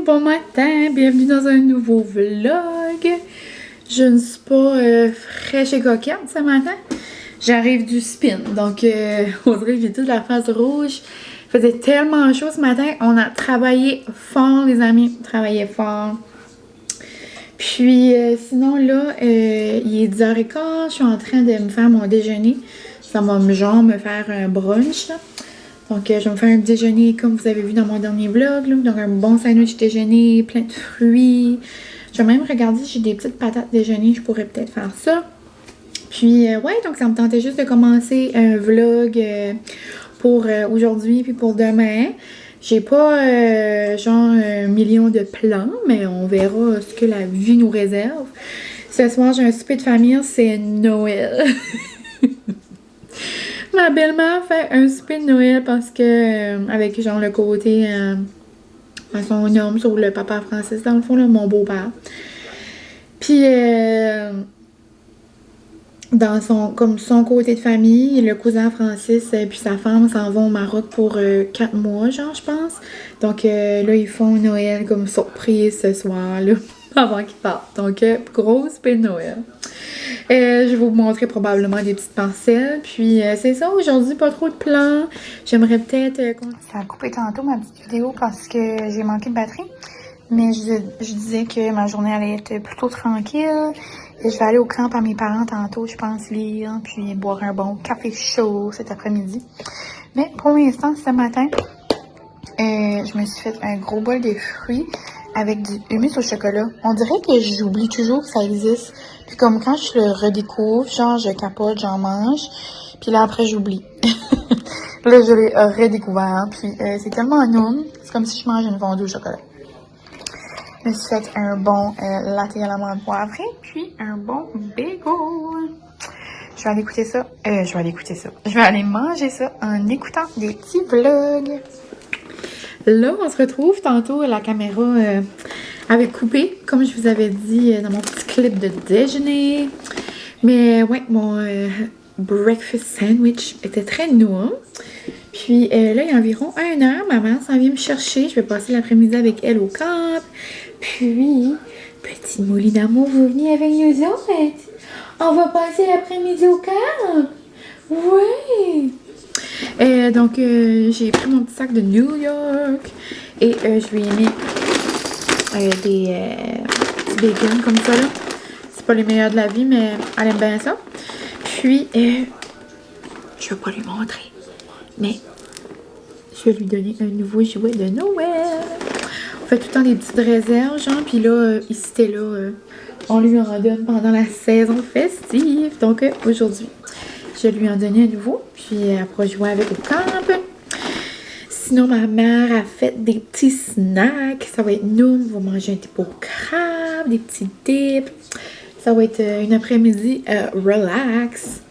bon matin, bienvenue dans un nouveau vlog. Je ne suis pas fraîche et coquette ce matin. J'arrive du spin, donc on dirait que j'ai toute la face rouge. Il faisait tellement chaud ce matin, on a travaillé fort les amis, fort. Puis sinon là, il est 10h15, je suis en train de me faire mon déjeuner. Ça va genre me faire un brunch là. Donc, je vais me faire un déjeuner comme vous avez vu dans mon dernier vlog. Là. Donc, un bon sandwich déjeuner, plein de fruits. Je vais même regarder si j'ai des petites patates déjeuner. Je pourrais peut-être faire ça. Puis, ouais, donc ça me tentait juste de commencer un vlog pour aujourd'hui puis pour demain. J'ai pas genre un million de plans, mais on verra ce que la vie nous réserve. Ce soir, j'ai un souper de famille, c'est Noël. Ma belle-mère fait un souper de Noël parce que, avec genre le côté, son homme sur le papa Francis, dans le fond, là, mon beau-père. Puis, dans son côté de famille, le cousin Francis puis sa femme s'en vont au Maroc pour 4 mois, genre, je pense. Donc, là, ils font Noël comme surprise ce soir, là, avant qu'ils partent. Donc, gros souper de Noël. Je vais vous montrer probablement des petites parcelles. Puis c'est ça, aujourd'hui, pas trop de plans. J'aimerais peut-être... Ça a coupé tantôt ma petite vidéo parce que j'ai manqué de batterie. Mais je disais que ma journée allait être plutôt tranquille. Et je vais aller au camp à mes parents tantôt, je pense, lire. Puis boire un bon café chaud cet après-midi. Mais pour l'instant, ce matin, je me suis fait un gros bol de fruits avec du hummus au chocolat. On dirait que j'oublie toujours que ça existe. Puis comme quand je le redécouvre, genre je capote, j'en mange. Puis là après j'oublie. Là je l'ai redécouvert. Puis c'est tellement noun. C'est comme si je mangeais une fondue au chocolat. Je me suis fait un bon latte à l'amande poivrée. Puis un bon bagel. Je vais aller écouter ça. Je vais aller manger ça en écoutant des petits vlogs. Là, on se retrouve. Tantôt, la caméra avait coupé, comme je vous avais dit dans mon petit clip de déjeuner. Mais ouais, mon breakfast sandwich était très noix. Puis là, il y a environ 1 heure, ma mère s'en vient me chercher. Je vais passer l'après-midi avec elle au camp. Puis, petit mouli d'amour, vous venez avec nous autres? On va passer l'après-midi au camp? Oui! Donc, j'ai pris mon petit sac de New York et je lui ai mis des petits bacon comme ça, là. C'est pas les meilleurs de la vie, mais elle aime bien ça. Puis, je vais pas lui montrer, mais je vais lui donner un nouveau jouet de Noël. On fait tout le temps des petites réserves, genre, puis là, ici et là, on lui en donne pendant la saison festive. Donc, aujourd'hui, je lui en donner à nouveau, puis elle pourra jouer avec au camp. Sinon, ma mère a fait des petits snacks. Ça va être nous, on va manger un petit pot de crabe, des petits dips. Ça va être une après-midi relax.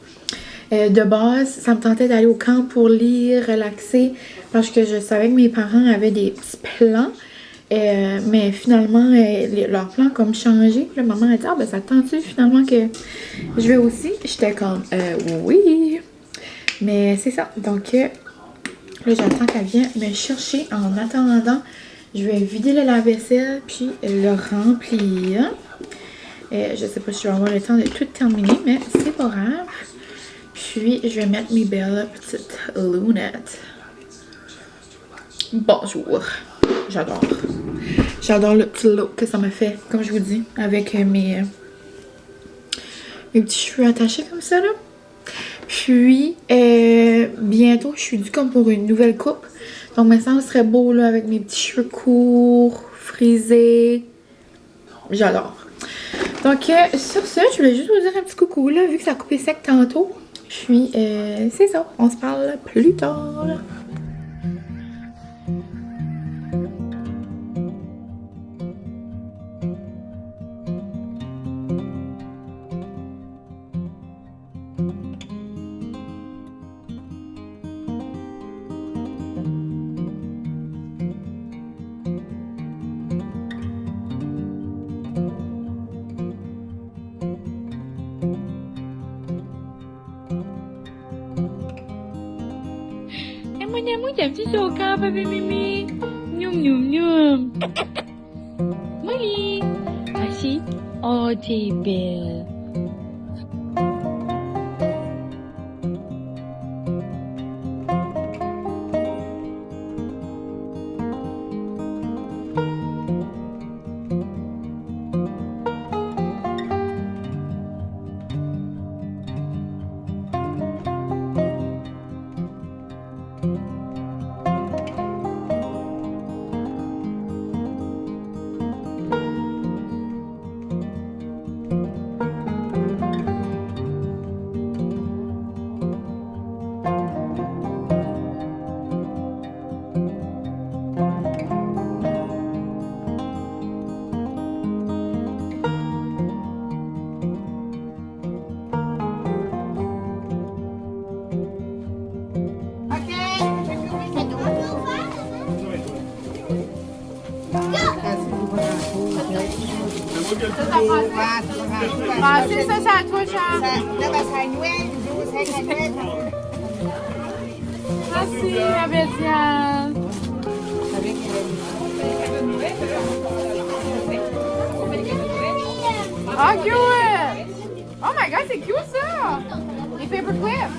De base, ça me tentait d'aller au camp pour lire, relaxer, parce que je savais que mes parents avaient des petits plans. Mais finalement, leur plan a comme changé. Puis la maman a dit, ah ben ça te tente finalement que je vais aussi. J'étais comme, oui. Mais c'est ça. Donc, là, j'attends qu'elle vienne me chercher. En attendant, je vais vider le lave-vaisselle puis le remplir. Je sais pas si je vais avoir le temps de tout terminer, mais c'est pas grave. Puis, je vais mettre mes belles petites lunettes. Bonjour. J'adore. J'adore le petit look que ça me fait, comme je vous dis, avec mes petits cheveux attachés comme ça, là. Puis, bientôt, je suis due comme pour une nouvelle coupe. Donc, maintenant, ce serait beau, là, avec mes petits cheveux courts, frisés. J'adore. Donc, sur ce, je voulais juste vous dire un petit coucou, là, vu que ça a coupé sec tantôt. Puis, c'est ça. On se parle plus tard. Mon amour, t'as petit au camp, bébé Mimi. Noum, noum, noum. Molly! Assis? Oh, t'es belle. Francis, ça, c'est à toi, Charles. Là, ben, c'est à Noël, c'est à Noël. Merci, ma belle Diane. Ah, cute! Oh my god, c'est cute, ça! Les paperclips.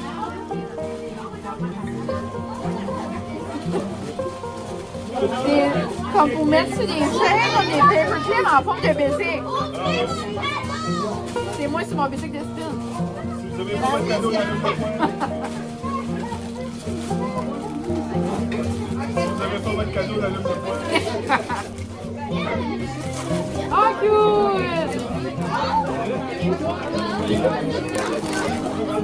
C'est comme pour mettre sur des chaînes, comme des paperclips en forme de baiser. C'est moi sur mon bicycle de spin. Vous avez pas votre cadeau dans le fois. Vous avez pas votre cadeau dans le fois. Oh, cute!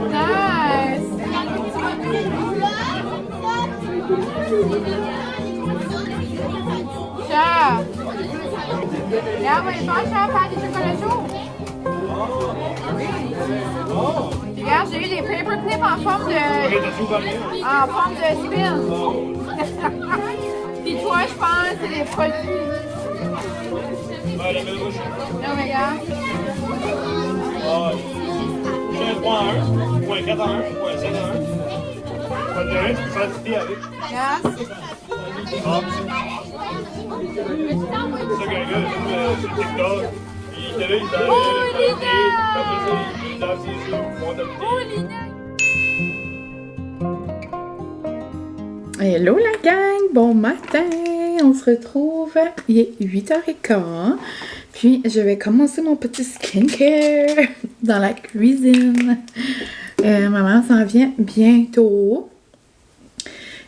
Nice! Chat! Là, on va les faire des chocolats chauds. Regarde, j'ai eu des paperclips en forme de spin. Puis toi, je pense, c'est des produits. Non, regarde. J'ai un 3 en 1, ou un 4 en 1, ou un 7 en 1. Pas de rien, tu peux faire du thé avec. Regarde. C'est ça qu'un gars, sur TikTok, il était là, il s'en il lave ses yeux, il monte le thé. Hello la gang, bon matin, on se retrouve, il est 8h15, puis je vais commencer mon petit skincare dans la cuisine. Maman s'en vient bientôt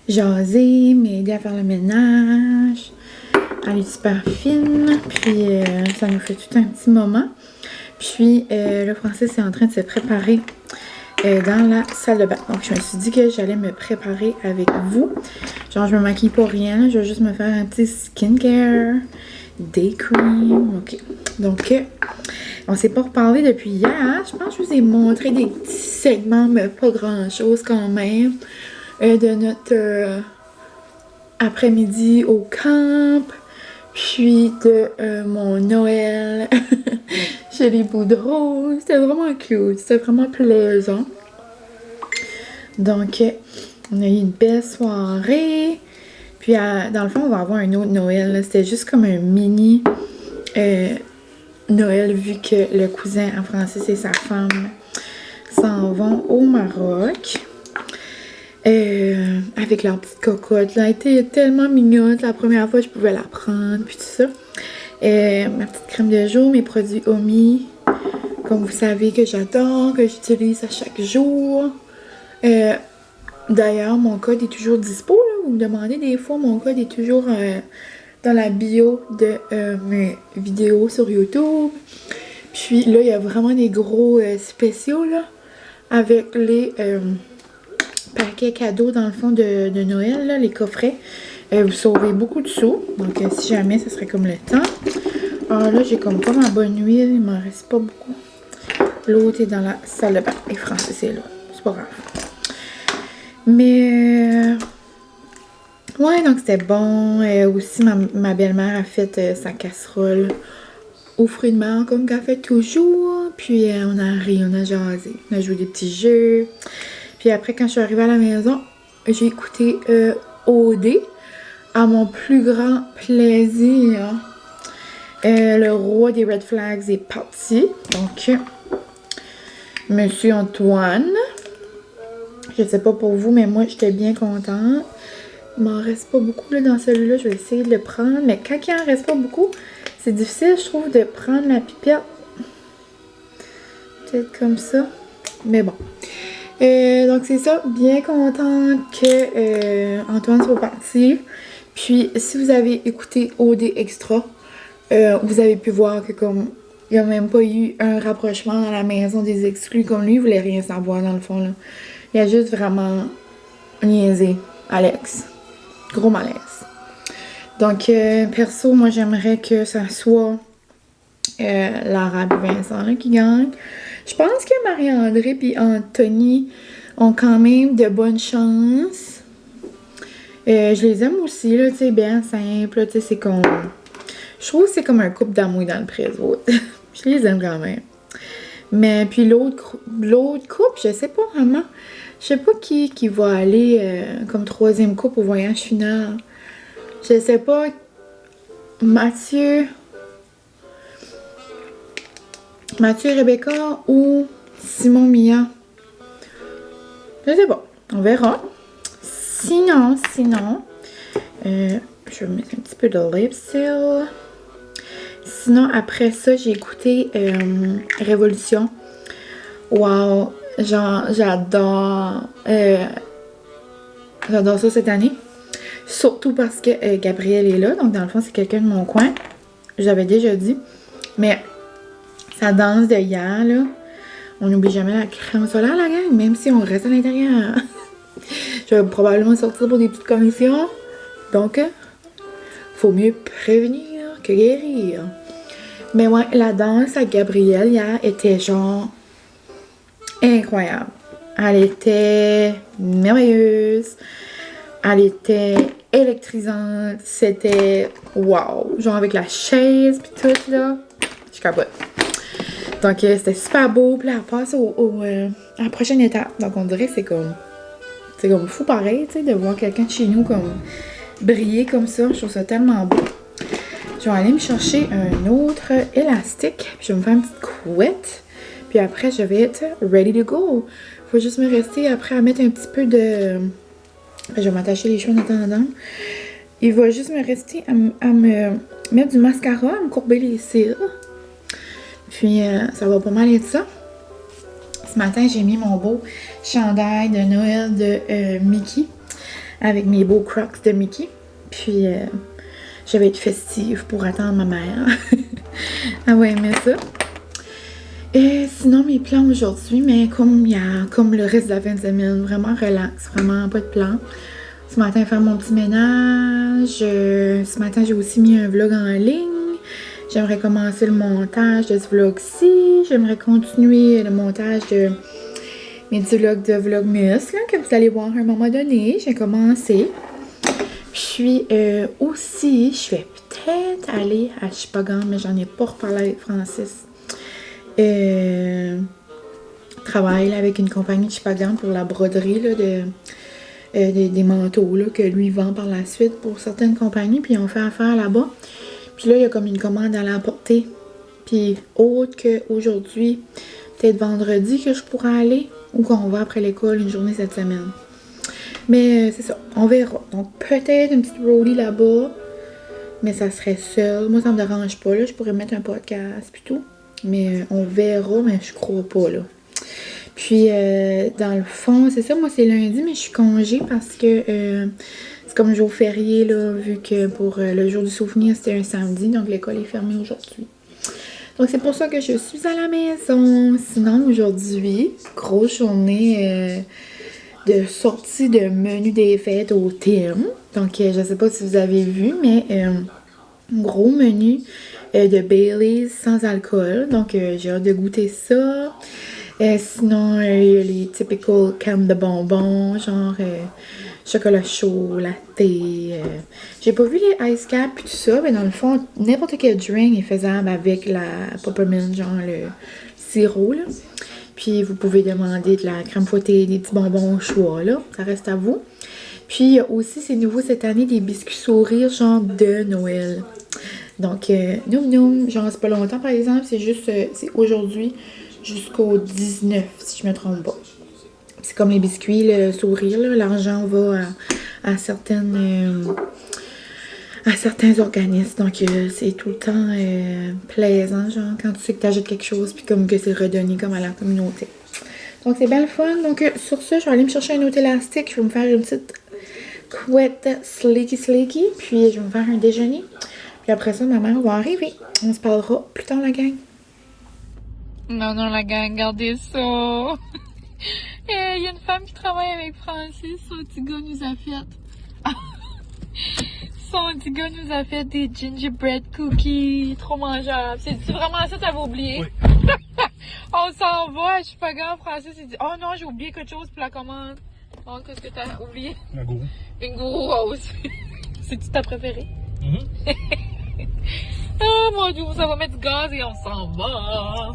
jaser, m'aider à faire le ménage, elle est super fine, puis ça nous fait tout un petit moment. Puis le Francis est en train de se préparer dans la salle de bain. Donc, je me suis dit que j'allais me préparer avec vous. Genre, je me maquille pour rien. Je vais juste me faire un petit skincare, day cream. OK. Donc, on s'est pas reparlé depuis hier. Je pense que je vous ai montré des petits segments, mais pas grand-chose quand même, de notre après-midi au camp. Puis de mon Noël chez les Boudreaux. C'était vraiment cute. C'était vraiment plaisant. Donc, on a eu une belle soirée. Puis, dans le fond, on va avoir un autre Noël. C'était juste comme un mini Noël, vu que le cousin à Francis et sa femme s'en vont au Maroc. Avec leur petite cocotte. Elle a été tellement mignonne. La première fois, je pouvais la prendre, puis tout ça. Ma petite crème de jour, mes produits Omi, comme vous savez que j'adore, que j'utilise à chaque jour. D'ailleurs, mon code est toujours dispo. Là. Vous me demandez des fois, mon code est toujours dans la bio de mes vidéos sur YouTube. Puis là, il y a vraiment des gros spéciaux là, avec les paquets cadeaux dans le fond de Noël, là, les coffrets. Vous sauvez beaucoup de sous. Donc, si jamais, ce serait comme le temps. Alors là, j'ai comme pas ma bonne huile. Il m'en reste pas beaucoup. L'autre est dans la salle de bain. Et Francis est là. C'est pas grave. Mais... ouais, donc c'était bon. Aussi, ma belle-mère a fait sa casserole aux fruits de mer, comme qu'elle fait toujours. Puis, on a ri, on a jasé. On a joué des petits jeux. Puis après, quand je suis arrivée à la maison, j'ai écouté OD à mon plus grand plaisir. Le roi des Red Flags est parti. Donc, Monsieur Antoine. Je sais pas pour vous, mais moi, j'étais bien contente. Il m'en reste pas beaucoup là, dans celui-là. Je vais essayer de le prendre. Mais quand il en reste pas beaucoup, c'est difficile, je trouve, de prendre la pipette. Peut-être comme ça. Mais bon. Donc, c'est ça. Bien contente que Antoine soit parti. Puis, si vous avez écouté OD Extra, vous avez pu voir que comme il n'y a même pas eu un rapprochement dans la maison des exclus. Comme lui, il voulait rien savoir dans le fond. Là. Il a juste vraiment niaisé Alex. Gros malaise. Donc, perso, moi, j'aimerais que ça soit Lara et Vincent là, qui gagnent. Je pense que Marie-André et Anthony ont quand même de bonnes chances. Je les aime aussi, là, tu sais, bien simple, tu sais, c'est comme... Je trouve que c'est comme un couple d'amour dans le préso. Je les aime quand même. Mais puis l'autre couple, je sais pas vraiment. Je sais pas qui va aller comme troisième couple au voyage final. Je sais pas. Mathieu et Rebecca ou Simon Mia. Je sais pas. On verra. Sinon, je vais mettre un petit peu de lipstick. Sinon, après ça, j'ai écouté Révolution. Wow! Genre, j'adore ça cette année. Surtout parce que Gabriel est là. Donc, dans le fond, c'est quelqu'un de mon coin. J'avais déjà dit. Mais sa danse de hier, là, on n'oublie jamais la crème solaire, la gang. Même si on reste à l'intérieur. Je vais probablement sortir pour des petites commissions. Donc, faut mieux prévenir que guérir. Mais ouais, la danse à Gabrielle hier était genre incroyable. Elle était merveilleuse. Elle était électrisante. C'était wow. Genre avec la chaise pis tout là. Je capote. Donc c'était super beau. Puis là, elle passe à la prochaine étape. Donc on dirait que c'est comme fou pareil, tu sais, de voir quelqu'un de chez nous comme briller comme ça. Je trouve ça tellement beau. Je vais aller me chercher un autre élastique. Puis je vais me faire une petite couette. Puis après, je vais être ready to go. Faut juste me rester après à mettre un petit peu de... Je vais m'attacher les cheveux en attendant. Il va juste me rester à me mettre du mascara, à me courber les cils. Puis ça va pas mal être ça. Ce matin, j'ai mis mon beau chandail de Noël de Mickey. Avec mes beaux crocs de Mickey. Puis... je vais être festive pour attendre ma mère. Elle va aimer ça. Et sinon, mes plans aujourd'hui, mais comme le reste de la fin de semaine, vraiment relax, vraiment pas de plan. Ce matin, faire mon petit ménage. Ce matin, j'ai aussi mis un vlog en ligne. J'aimerais commencer le montage de ce vlog-ci. J'aimerais continuer le montage de mes petits vlogs de Vlogmas, là, que vous allez voir à un moment donné. J'ai commencé. Puis aussi, je vais peut-être aller à Chupagan, mais j'en ai pas reparlé avec Francis. Travaille là, avec une compagnie de Chupagan pour la broderie là, des manteaux là, que lui vend par la suite pour certaines compagnies. Puis on fait affaire là-bas. Puis là, il y a comme une commande à l'emporter. Puis autre qu'aujourd'hui, peut-être vendredi que je pourrais aller ou qu'on va après l'école une journée cette semaine. Mais c'est ça, on verra. Donc peut-être une petite rollie là-bas, mais ça serait seul. Moi, ça me dérange pas, là. Je pourrais mettre un podcast puis tout. Mais on verra, mais je crois pas, là. Puis, dans le fond, c'est ça, moi, c'est lundi, mais je suis congé parce que c'est comme jour férié, là, vu que pour le jour du souvenir, c'était un samedi, donc l'école est fermée aujourd'hui. Donc, c'est pour ça que je suis à la maison. Sinon, aujourd'hui, grosse journée... de sortie de menu des fêtes au Tim. Donc, je sais pas si vous avez vu, mais gros menu de Baileys sans alcool. Donc, j'ai hâte de goûter ça. Sinon, il y a les typical cannes de bonbons, genre chocolat chaud, latte. J'ai pas vu les ice caps et tout ça, mais dans le fond, n'importe quel drink est faisable avec la peppermint, genre le sirop, là. Puis, vous pouvez demander de la crème fouettée, des petits bonbons au choix, là. Ça reste à vous. Puis, il y a aussi, c'est nouveau cette année, des biscuits sourires, genre de Noël. Donc, noum noum, genre c'est pas longtemps par exemple, c'est juste, c'est aujourd'hui jusqu'au 19, si je me trompe pas. C'est comme les biscuits, le sourire, l'argent va à certaines... à certains organismes. Donc, c'est tout le temps plaisant, genre, quand tu sais que tu achètes quelque chose, puis comme que c'est redonné comme à la communauté. Donc, c'est bien le fun. Donc, sur ça, je vais aller me chercher un autre élastique. Je vais me faire une petite couette sleeky, puis je vais me faire un déjeuner. Puis après ça, ma mère va arriver. On se parlera plus tard, la gang. Non, la gang, regardez ça. Il y a une femme qui travaille avec Francis. Son petit gars nous a fait... Son petit gars nous a fait des gingerbread cookies. Trop mangeables. C'est vraiment ça, t'avais oublié? Oui. On s'en va. Je suis pas grave. Francis, il dit, oh non, j'ai oublié quelque chose pour la commande. Oh, qu'est-ce que t'as oublié? Un gourou. Une gourou rose. C'est-tu ta préférée? Mm-hmm. Oh mon Dieu, ça va mettre du gaz et on s'en va.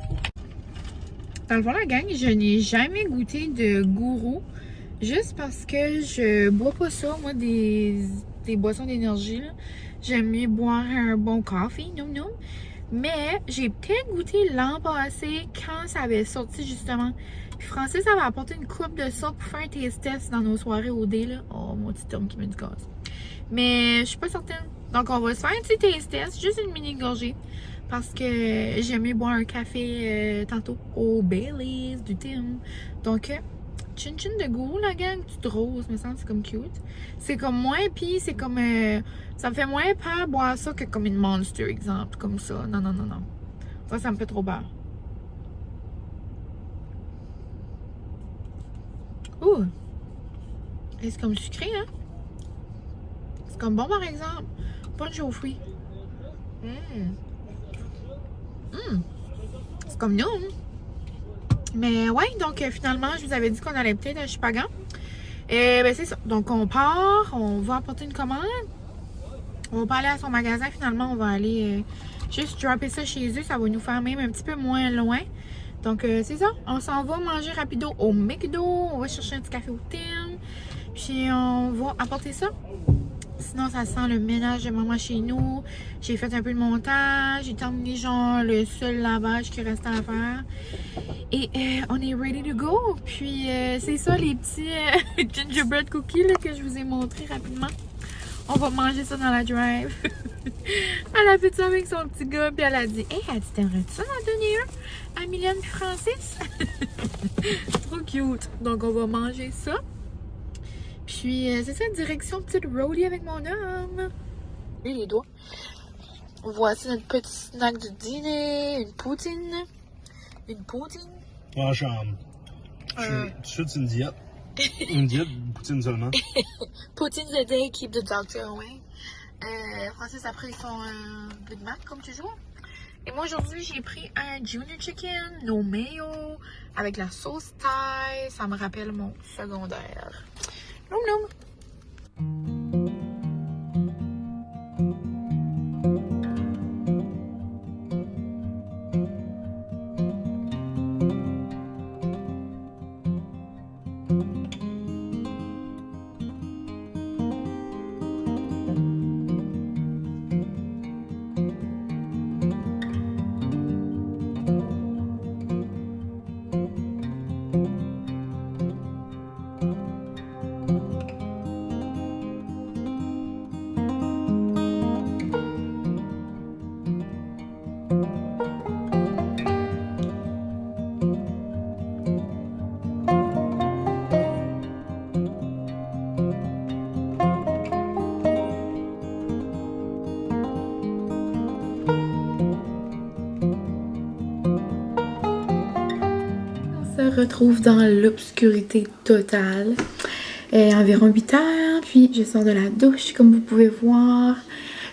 Dans le fond, la gang, je n'ai jamais goûté de gourou. Juste parce que je bois pas ça, moi, des boissons d'énergie. J'aime mieux boire un bon café, noum noum. Mais j'ai peut-être goûté l'an passé quand ça avait sorti justement. Puis Francis avait apporté une coupe de ça pour faire un taste test dans nos soirées au dé là. Oh, mon petit homme qui met du gaz. Mais je suis pas certaine. Donc on va se faire un petit taste test, juste une mini gorgée. Parce que j'aime mieux boire un café tantôt au Baileys, du Tim. Donc, chin chin de gourou, la gang, petite rose, me semble, c'est comme cute. C'est comme moins, puis c'est comme... ça me fait moins peur boire ça que comme une Monster, exemple, comme ça. Non. Ça me fait trop peur. Ouh! Et c'est comme sucré, hein? C'est comme bon, par exemple. Punch aux fruits. C'est comme nous. Mais ouais, donc finalement, je vous avais dit qu'on allait peut-être à Chupagan. Et ben c'est ça. Donc on part, on va apporter une commande. On va pas aller à son magasin. Finalement, on va aller juste dropper ça chez eux. Ça va nous faire même un petit peu moins loin. Donc c'est ça. On s'en va manger rapido au McDo. On va chercher un petit café au Tim. Puis on va apporter ça. Sinon, ça sent le ménage de maman chez nous. J'ai fait un peu de montage. J'ai terminé genre le seul lavage qui restait à faire. Et on est ready to go. Puis c'est ça les petits gingerbread cookies là, que je vous ai montré rapidement. On va manger ça dans la drive. Elle a fait ça avec son petit gars. Puis elle a dit, hey, elle dit, t'aimerais-tu ça d'en donner un à Mylène et Francis? Trop cute. Donc on va manger ça. Puis, c'est ça, direction petite roadie avec mon homme. Et les doigts. Voici notre petit snack du dîner. Une poutine. Franchement, je suis une diète. Une diète, poutine seulement. Poutine the day, keep the doctor away. Francis a pris son Big Mac, comme toujours. Et moi, aujourd'hui, j'ai pris un Junior Chicken, no mayo, avec la sauce Thai. Ça me rappelle mon secondaire. Noum noum. Retrouve dans l'obscurité totale. Environ 8 heures, puis je sors de la douche, comme vous pouvez voir.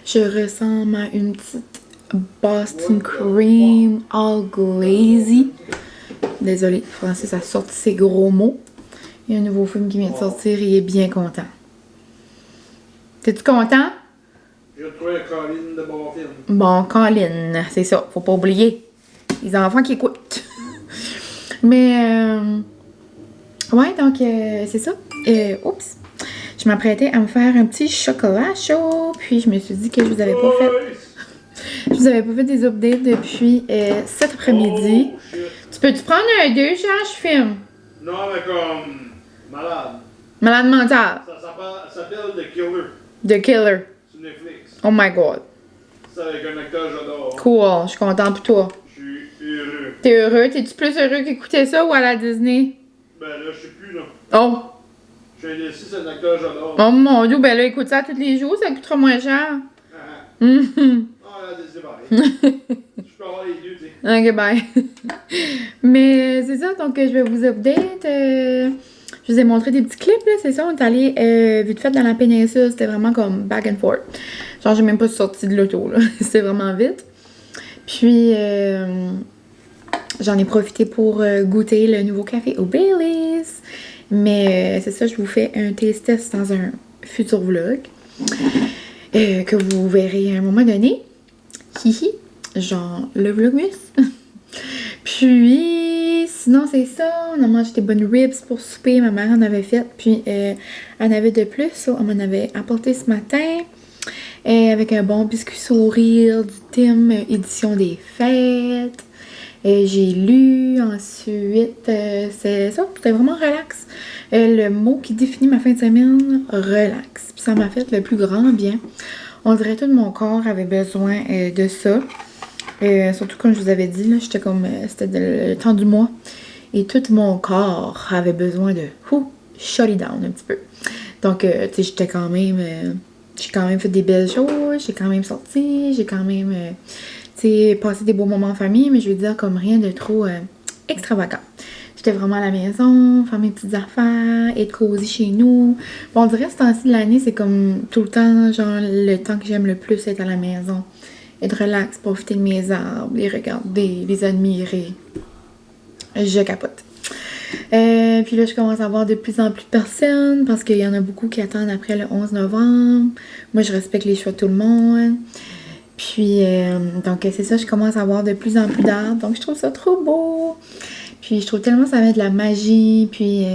Je ressemble à une petite Boston Cream all glazy. Désolée, Francis a sorti ses gros mots. Il y a un nouveau film qui vient de sortir et il est bien content. T'es-tu content? J'ai trouvé Colin de bon film. Bon, Colin, c'est ça, faut pas oublier. Les enfants qui écoutent. Mais, ouais, donc, c'est ça. Oups. Je m'apprêtais à me faire un petit chocolat chaud. Puis, je me suis dit que je vous avais pas fait... Je vous avais pas fait des updates depuis cet après-midi. Oh, shit. Tu peux-tu prendre un douche, hein, je filme? Non, mais comme. Malade. Malade mental. Ça s'appelle The Killer. The Killer. Sur Netflix. Oh my god. C'est avec un acteur que j'adore. Cool, je suis contente pour toi. Je suis heureux. T'es heureux? T'es-tu plus heureux qu'écouter ça ou à la Disney? Ben là, je sais plus, là. Oh! Je suis indécis, c'est un acteur que j'adore. Oh mon dieu, ben là, écoute ça tous les jours, ça coûtera moins cher. Ah, Mhm. là, c'est pareil. Je peux avoir les deux, tu sais. Ok, bye. Mais c'est ça, donc je vais vous update. Je vous ai montré des petits clips, là, c'est ça. On est allé vite fait dans la péninsule, c'était vraiment comme back and forth. Genre, j'ai même pas sorti de l'auto, là. C'était vraiment vite. Puis, j'en ai profité pour goûter le nouveau café au Baileys. Mais c'est ça, je vous fais un taste test dans un futur vlog que vous verrez à un moment donné. Hihi, genre le vlogmus. Puis, sinon c'est ça, on a mangé des bonnes ribs pour souper, ma mère en avait fait. Puis, elle en avait de plus, ça, on m'en avait apporté ce matin. Avec un bon biscuit sourire du Tim édition des fêtes. J'ai lu, ensuite, c'est ça, c'était vraiment relax. Le mot qui définit ma fin de semaine, relax. Puis ça m'a fait le plus grand bien. On dirait tout mon corps avait besoin de ça. Surtout comme je vous avais dit, là, j'étais comme, c'était le temps du mois. Et tout mon corps avait besoin de shut it down un petit peu. Donc, tu sais, j'étais quand même, j'ai quand même fait des belles choses, j'ai quand même sorti, j'ai quand même... passer des beaux moments en famille, mais je veux dire comme rien de trop extravagant. J'étais vraiment à la maison, faire mes petites affaires, être cosy chez nous. Bon, on dirait ce temps-ci de l'année, c'est comme tout le temps, genre le temps que j'aime le plus, être à la maison. Être relax, profiter de mes arbres, les regarder, les admirer. Je capote. Puis là, je commence à voir de plus en plus de personnes parce qu'il y en a beaucoup qui attendent après le 11 novembre. Moi, je respecte les choix de tout le monde. Puis, donc c'est ça, je commence à voir de plus en plus d'arbres, donc je trouve ça trop beau. Puis, je trouve tellement que ça met de la magie, puis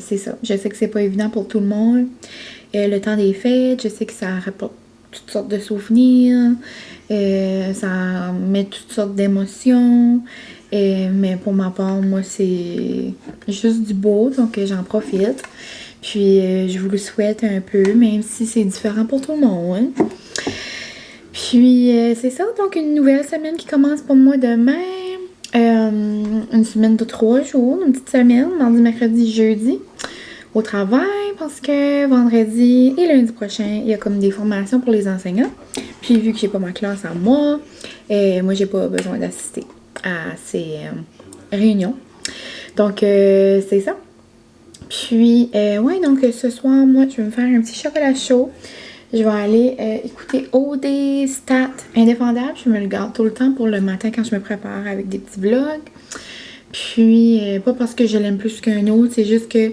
c'est ça. Je sais que c'est pas évident pour tout le monde. Le temps des fêtes, je sais que ça rapporte toutes sortes de souvenirs, ça met toutes sortes d'émotions. Mais pour ma part, moi, c'est juste du beau, donc j'en profite. Puis, je vous le souhaite un peu, même si c'est différent pour tout le monde. Puis, c'est ça, donc une nouvelle semaine qui commence pour moi demain. Une semaine de 3 jours, une petite semaine, mardi, mercredi, jeudi, au travail, parce que vendredi et lundi prochain, il y a comme des formations pour les enseignants. Puis, vu que j'ai pas ma classe à moi, moi, j'ai pas besoin d'assister à ces réunions. Donc, c'est ça. Puis, ouais, donc ce soir, moi, je vais me faire un petit chocolat chaud. Je vais aller écouter OD Stat Indéfendable. Je me le garde tout le temps pour le matin quand je me prépare avec des petits vlogs. Puis, pas parce que je l'aime plus qu'un autre, c'est juste que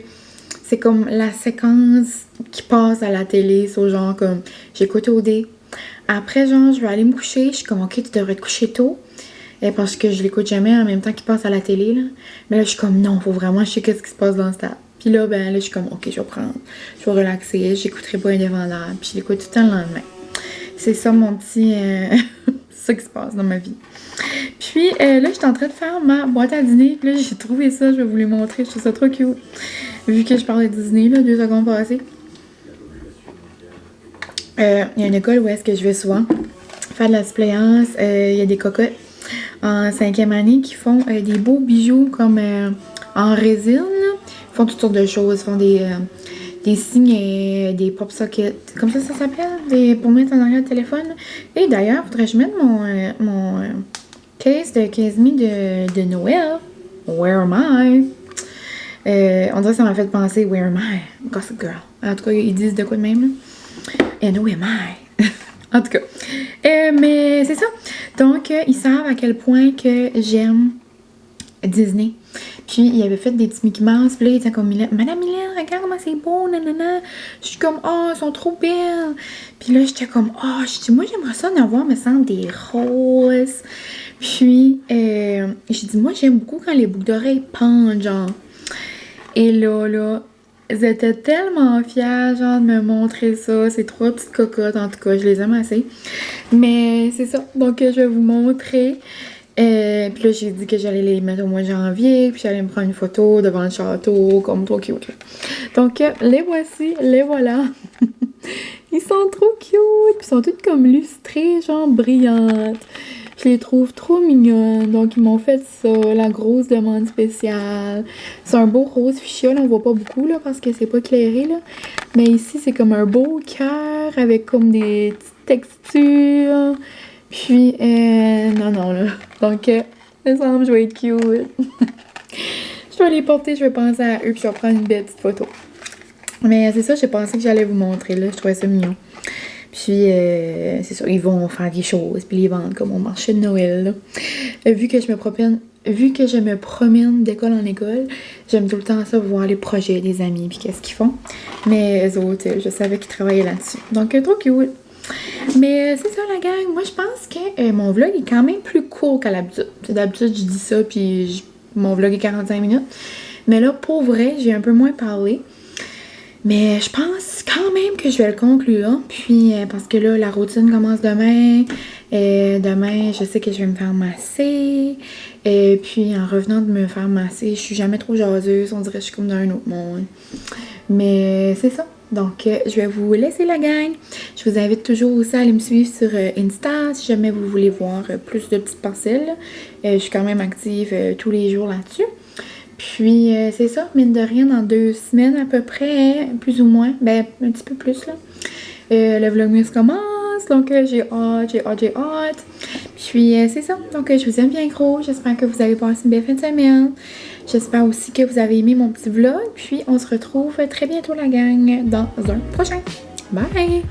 c'est comme la séquence qui passe à la télé. C'est genre comme, j'écoute OD. Après, genre, je vais aller me coucher. Je suis comme, ok, tu devrais te coucher tôt. Parce que je l'écoute jamais en même temps qu'il passe à la télé, là. Mais là, je suis comme, non, faut vraiment, je sais qu'est-ce qui se passe dans le stade. Puis là, ben là, je suis comme, ok, je vais prendre, je vais relaxer, j'écouterai pas Indéfendable, puis je l'écoute tout le temps le lendemain. C'est ça mon petit, c'est ça qui se passe dans ma vie. Puis là, je suis en train de faire ma boîte à dîner, puis là, j'ai trouvé ça, je vais vous les montrer, je trouve ça trop cute. Vu que je parlais de Disney, là, 2 secondes passées. Il y a une école où est-ce que je vais souvent faire de la suppléance, il y a des cocottes en 5e année qui font des beaux bijoux comme en résine, là. Ils font toutes sortes de choses. Ils font des signes et des pop sockets. Comme ça s'appelle? Pour mettre en arrière le téléphone. Et d'ailleurs, faudrait que je mette mon case de 15 000 de Noël. Where am I? On dirait que ça m'a fait penser Where am I? Gossip Girl. En tout cas, ils disent de quoi de même, là. And who am I? En tout cas. Mais c'est ça. Donc, ils savent à quel point que j'aime Disney. Puis, il avait fait des petits Mickey Mouse. Puis là, il était comme, Madame Mylène, regarde comment c'est beau, nanana. Je suis comme, oh, ils sont trop belles. Puis là, j'étais comme, oh, je dis, moi, j'aimerais ça en avoir, me semble, des roses. Puis, j'ai dit, moi, j'aime beaucoup quand les boucles d'oreilles pendent, genre. Et là, Elles étaient tellement fières, genre, de me montrer ça. Ces 3 petites cocottes, en tout cas, je les aime assez. Mais c'est ça, donc je vais vous montrer. Puis là, j'ai dit que j'allais les mettre au mois de janvier, puis j'allais me prendre une photo devant le château, comme trop cute. Donc, les voici, les voilà. Ils sont trop cute, puis ils sont toutes comme lustrées, genre brillantes. Je les trouve trop mignonnes, donc ils m'ont fait ça, la grosse demande spéciale. C'est un beau rose fuchsia, là, on voit pas beaucoup, là, parce que c'est pas éclairé, là. Mais ici, c'est comme un beau cœur avec comme des petites textures. Puis, non, là. Donc, ensemble, je vais être cute. Je vais les porter, je vais penser à eux, puis je vais prendre une belle petite photo. Mais c'est ça, j'ai pensé que j'allais vous montrer, là. Je trouvais ça mignon. Puis, c'est ça, ils vont faire des choses, puis les vendre comme au marché de Noël, là. Vu que je me promène d'école en école, j'aime tout le temps ça, voir les projets des amis, puis qu'est-ce qu'ils font. Mais eux autres, je savais qu'ils travaillaient là-dessus. Donc, trop cute. Mais c'est ça la gang, moi je pense que mon vlog est quand même plus court qu'à l'habitude. D'habitude je dis ça puis mon vlog est 45 minutes. Mais là pour vrai j'ai un peu moins parlé. Mais je pense quand même que je vais le conclure. Puis parce que là la routine commence demain. Demain je sais que je vais me faire masser. Puis en revenant de me faire masser, je suis jamais trop jaseuse. On dirait que je suis comme dans un autre monde. Mais c'est ça. Donc, je vais vous laisser la gang. Je vous invite toujours aussi à aller me suivre sur Insta si jamais vous voulez voir plus de petites parcelles. Je suis quand même active tous les jours là-dessus. Puis, c'est ça, mine de rien, dans 2 semaines à peu près, plus ou moins, ben un petit peu plus là. Le vlogmas commence, donc j'ai hâte. Puis, c'est ça. Donc, je vous aime bien gros. J'espère que vous avez passé une belle fin de semaine. J'espère aussi que vous avez aimé mon petit vlog. Puis, on se retrouve très bientôt, la gang, dans un prochain. Bye!